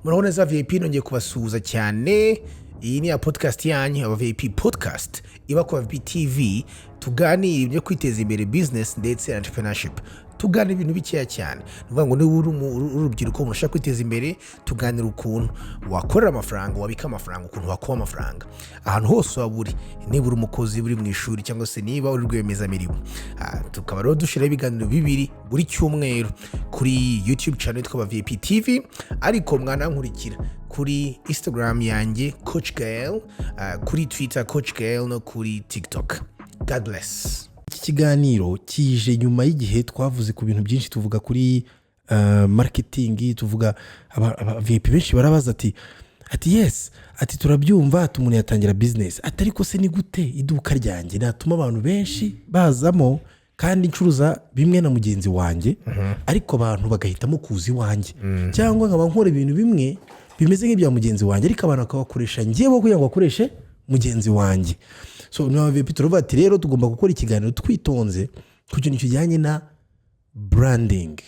murabona za VIP nongeye kubasuhuza cyane. Iyi ni ya podcast yanyu Abavip Podcast iba ku Abavip TV, tuganira ibyo kwiteza imbere business ndetse entrepreneurship. Tuganira ibintu bikeya cyane. Nuvuga ngo niba uri urubyiruko mushaka kwiteza imbere, tuganira ukuntu wakorera amafaranga, wabika amafaranga, ukuntu wakuba amafaranga ahantu hose waburi, niba uri umukozi uri mu ishuri cyangwa se niba uri rwiyemezamirimo. Tukaba rero dushiraho ibiganiro bibiri buri cyumweru kuri YouTube channel yitwa Abavip TV, ariko mwanankurikira kuri Instagram yanjye Coach Gael, kuri Twitter Coach Gael no kuri TikTok. God bless. Iki kiganiro kije nyuma y'igihe twavuze ku bintu byinshi, tuvuga kuri marketing, tuvuga VIP benshi barabaza ati yes, ati turabyumva, ati umuntu yatangira business, ati ariko se ni gute iduka ryanjye natuma abantu benshi bazamo kandi ncuruza bimwe na mugenzi wanjye, ariko abantu bagahitamo kuza iwanjye, cyangwa nkaba nkora ibintu bimwe bimeze nk'ibya mugenzi wanjye ariko abantu bakabakoresha ngiye kugira ngo bakoreshe mugenzi wanjye. So no VIP turuva ati rero tugomba gukora ikiganiro twitonze ku kintu kijyanye na branding.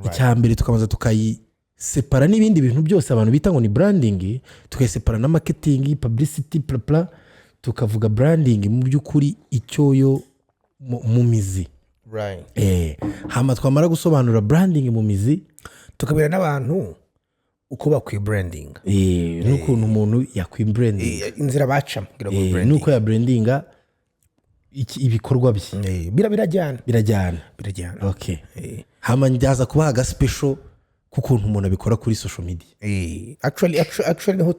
Icyambere tukabanza tukayisepara n'ibindi bintu byose abantu bita ngo ni branding, tukayisepara na marketing, publicity, bla tukavuga branding mu by'ukuri icyoyo mu mizi. Hama twamara gusobanura branding mu mizi, tukabera n'abantu uko bakwiye branding, n'ukuntu umuntu yakwiye branding, inzira bacamo kugira ngo branding, n'uko ya brandinga ibikorwa bye birajyana. Okay. Hama ndaza kubaha ga special kukuntu umuntu abikora kuri social media. Actually niho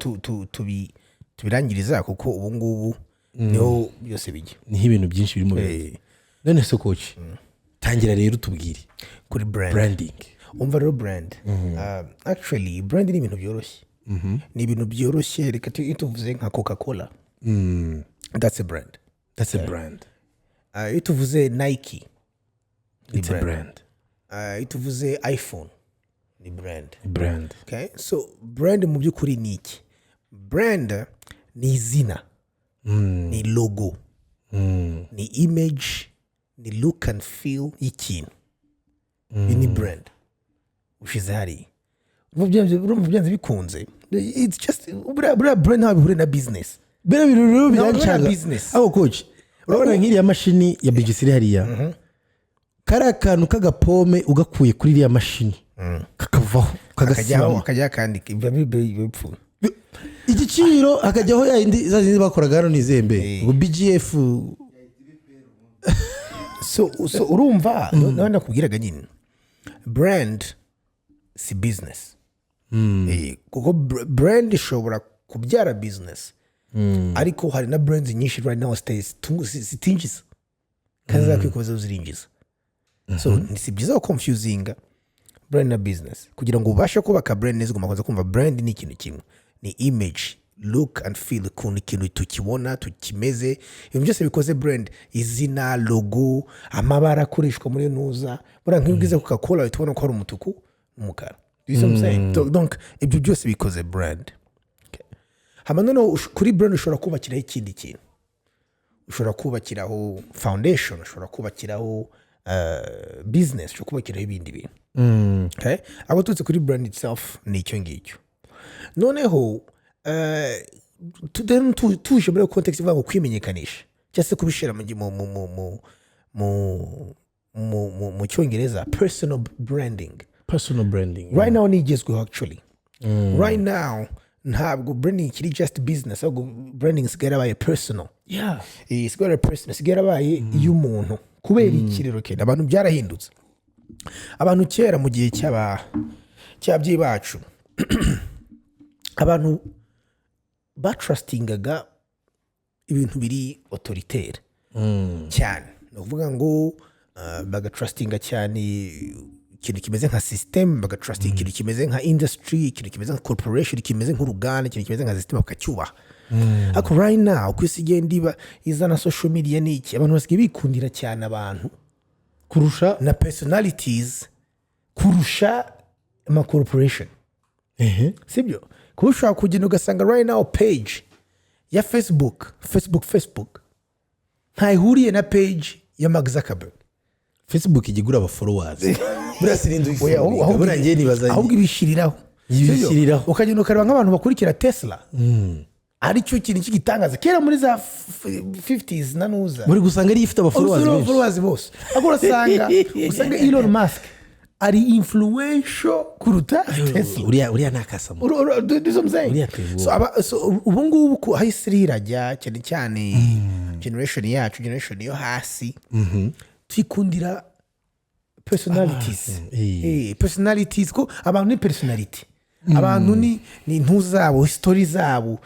tubirangiriza, kuko ubu ngubu niho byose bijya, niho ibintu byinshi birimo. None so coach, tangira rero tubwire kuri branding. Umva rero brand. Actually brand ni ibintu byoroshye. Ni ibintu byoroshye, reka tuvuze nka Coca-Cola. That's a brand. Tuvuze Nike, it's a brand. Tuvuze iPhone, ni brand. Okay, so brand mu by'ukuri ni iki? Brand ni izina, ni logo, ni image, ni look and feel y'ikintu. Ni brand. Ushize hari urumva byanze bikunze, it's just brand ntabwo bihure na business. Bera biruru byancaga aho coach, urabona nk'iriya mashini ya bigisiri hariya, kara kantu kagapome ugakuye kuri iriya mashini kakavaho akajya kandi bipfu igiciro akajyaho ya indi zazindi bakoraga hano nizembe ngo BGF. So urumva none kubwiraga nyine brand si business. Kuko brand ishobora kubyara business, ariko hari na brands nyinshi right now stays zitinjiza kandi zakwikoza zirinjiza. So si byiza confusing brand na business. Kugira ngo ubashe kubaka brand neza ugomba kuza kumva brand ni ikintu kimwe, ni image, look and feel, ukuntu ikintu tukibona tukimeze, ibyo byose bikoze brand. Izina, logo, amabara akoreshwa muri nuza, bura nk'ibwiza Coca-Cola bitubona ko ari umutuku n'umukara. You see what I'm saying? Donc ibyo byose bikoze brand. Okay. Hama none kuri brand ushobora kubakiraho ikindi kintu, ushobora kubakiraho foundation, ushobora kubakiraho business, ushobora kubakiraho ibindi bintu. Okay, abo tutse kuri brand itself ni icyo ngicyo. Noneho tuje muri context ivuga ngo kwimenyekanisha cyangwa se kubishira mu cyongereza personal branding. Right now nigezweho actually. Right now ntabwo branding kiri just business, ahubwo branding sigara baye personal. Sigara personal, sigara baye y'umuntu. Kubera ikirero kenda abantu byarahindutse. Abantu kera mu gihe cy'ababyeyi bacu abantu batrustingaga ibintu biri autoritaire cyane. No kuvuga ngo bagatrustinga cyane ikintu kimeze nka system, bagatrustinga ikintu kimeze nka industry, ikintu kimeze nka corporation, kimeze nk'uruganda, ikintu kimeze nka system bakacyubaha. Ariko right now kwisi genda izana social media niki, abantu basigaye bikundira cyane abantu kurusha na personalities, kurusha ama corporation. Sibyo? Kurusha kugenda ugasanga right now page ya Facebook ntayihuriye na page ya Mark Zuckerberg. Facebook igigura aba followers. Burasirindu. Ahubwo ibishiriraho. yibishyiriraho ukagenda ukareba nk'abantu bakurikira Tesla aricyo kintu cy'igitangaza kera muri za 50s na nuza muri gusanga ari ifite abafollowers bose ahubwo usanga Elon Musk ari influential kuruta Tesla uriya nakasamo so ubu ngubu ko hahise rirajya cyane cyane generation yacu generation yo hasi twikundira personalities ko abantu ni personality abantu ni intu zabo story zabo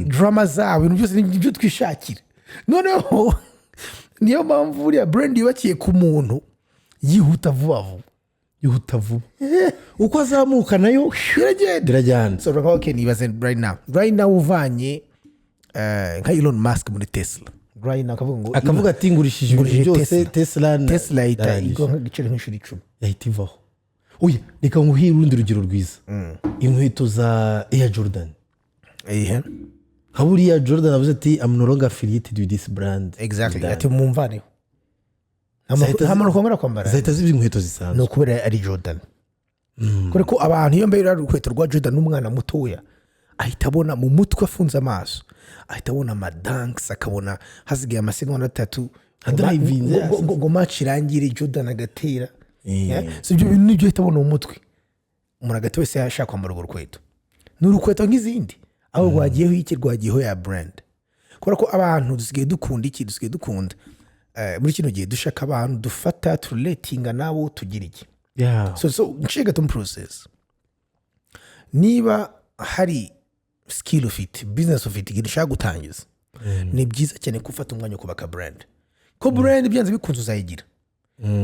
drama zabo ibintu byose nibyo twishakira noneho niyo mpamvu uriya brand yubakiye ku muntu yihuta vuba uko azamuka nayo irajyana so okay nibaze right now uvanye nka Elon Musk muri Tesla right now akavuga ati ngurishije ibintu byose Tesla igwa nk'igiciro nk'inshuro 10 yahita ivaho oya reka nguhire urundi rugero rwiza inkweto za Air Jordan haburiya Jordan avuze ati I'm no longer affiliated with this brand exactly ati mumvaneho hamano kongera kwambara zahita ziba inkweto zisanzwe no kubera ari Jordan kore ko abantu iyo mbere ari urukweto rwa Jordan n'umwana mutoya ahita abona mu mutwe afunze amaso ahita abona madanks akabona hazigaye amasegonda 3 ngo match irangire Jordan agatera so ibyo bintu nibyo ahita abona mu mutwe umuntu agati wese yashaka kwambara urwo rukweto n'urukweto nk'izindi aho rwagiyeho iki rwagiyeho ya brand kora ko abantu dusigaye dukunda muri kino gihe dushaka abantu dufata turelatinga nabo tugira iki so nshiga tom process niba hari skill ufite business ufite igihe ushaka gutangiza ni byiza cyane gufata umwanya wo kubaka brand ko brand byanze bikunze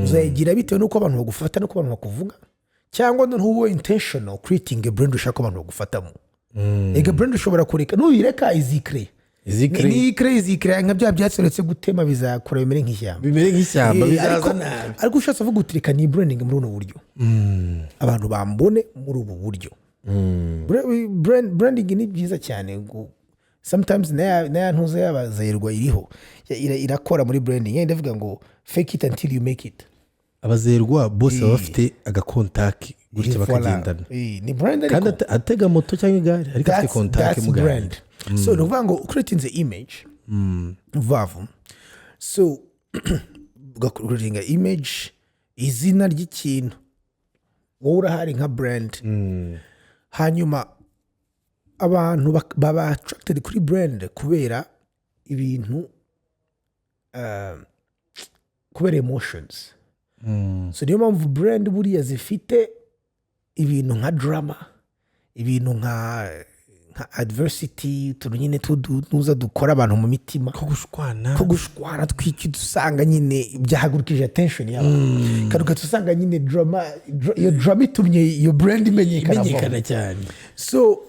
uzayigira bitewe nuko abantu bagufata nuko abantu bakuvuga cyangwa n'uwo intentional creating a brand ushaka abantu bagufatamo ega brand ushobora kureka nuyireka izikre nka bya byatsoretse gutema bizakora bimere nk'ishyamba bizaza nabi ariko ushatse avuga utireka ni branding muri uno buryo abantu bambone muri ubu buryo branding ni byiza cyane sometimes naya ntuze yabazayirwa iriho irakora muri branding yenda avuga ngo fake it until you make it abazerwa bose baba bafite agakontaki gutya bakagendana ni brand kandi atega moto cyangwa igare ariko afite kontaki mu gare so nuvuga ngo creating the image vavu so creating an image izina ry'ikintu wowe urahari nka brand hanyuma abantu baba attracted kuri brand kubera ibintu kubera emotions so niyo mpamvu brand buriya zifite ibintu nka drama ibintu nka adversity tuntu nyine tuza dukora abantu mu mitima ko gushwana twiki dusanga nyine byahagurukije attention yabo karuka dusanga nyine iyo drama itumye iyo brand imenyekana cyane so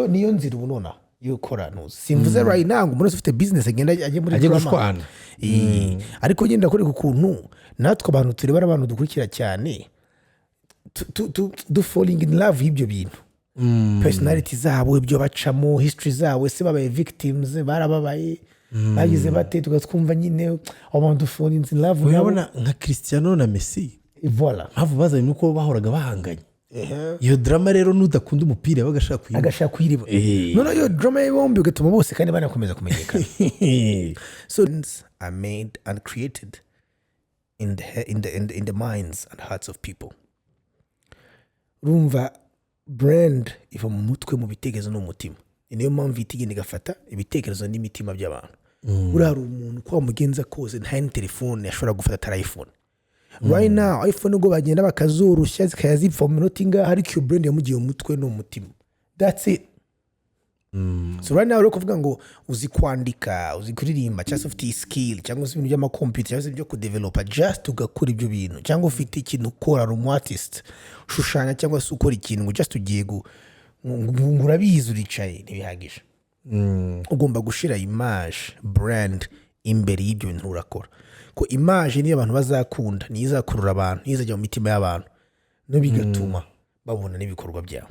niyo nzira ubunona yo kora nuzi simvuze right now ngo umuntu ufite business agenda ajye muri drama ariko ngenda kuri ukuntu natwe abantu turebara abantu dukurikira cyane falling in love y'ibyo bintu personality zabo ibyo bacamo history zabo se babaye victims barababaye bagize bate tugatwumva nyine abantu falling in love urabona nka Cristiano na Messi voilà mpamvu bazanye nuko bahoraga bahanganye iyo drama rero nudakunda umupira bagashaka kuyiriba none iyo drama y'ibombi ugatuma bose kandi banakomeza kumenyekana so are made and created in the minds and hearts of people rumva brand iva mu mutwe mu bitekerezo no mutima niyo mpamvu itigenda igafata ibitekerezo n'imitima by'abantu urari umuntu kwa mugenza koze nta telefone yashobora gufata atari iPhone right now iPhone ngo bagenda bakazoroshya zikayazipfa mu minota inga hari iyo brand yamugiye mu mutwe no mutima that's it so right now rero kuvuga ngo uzi kwandika uzi kuririmba cyangwa ufite skill cyangwa ibintu by'amakomputer cyangwa ibyo kudevelopa just ugakora ibyo bintu cyangwa ufite ikintu ukora ari artist ushushanya cyangwa se ukora ikintu ngo just ugiye urabizi uricaye ntibihagije ugomba gushira image brand imbere y'ibyo bintu urakora ko image niyo abantu bazakunda niyo izakurura abantu niyo izajya mu mitima y'abantu no bigatuma babona n'ibikorwa byabo